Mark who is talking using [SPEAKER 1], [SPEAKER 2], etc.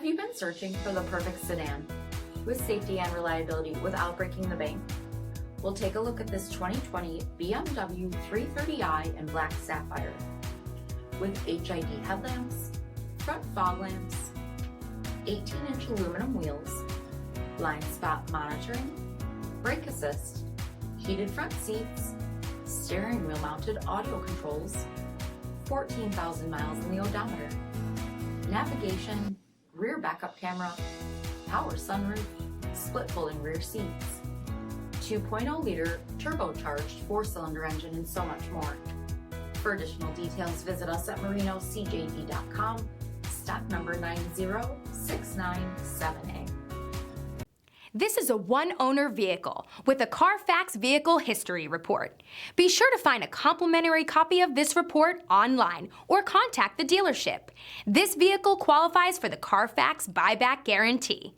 [SPEAKER 1] Have you been searching for the perfect sedan with safety and reliability without breaking the bank? We'll take a look at this 2020 BMW 330i in black sapphire. With HID headlamps, front fog lamps, 18-inch aluminum wheels, blind spot monitoring, brake assist, heated front seats, steering wheel mounted audio controls, 14,000 miles in the odometer, navigation, rear backup camera, power sunroof, split folding rear seats, 2.0-liter turbocharged 4-cylinder engine, and so much more. For additional details, visit us at marinocjd.com, stock number 90697A.
[SPEAKER 2] This is a one-owner vehicle with a CARFAX vehicle history report. Be sure to find a complimentary copy of this report online or contact the dealership. This vehicle qualifies for the CARFAX buyback guarantee.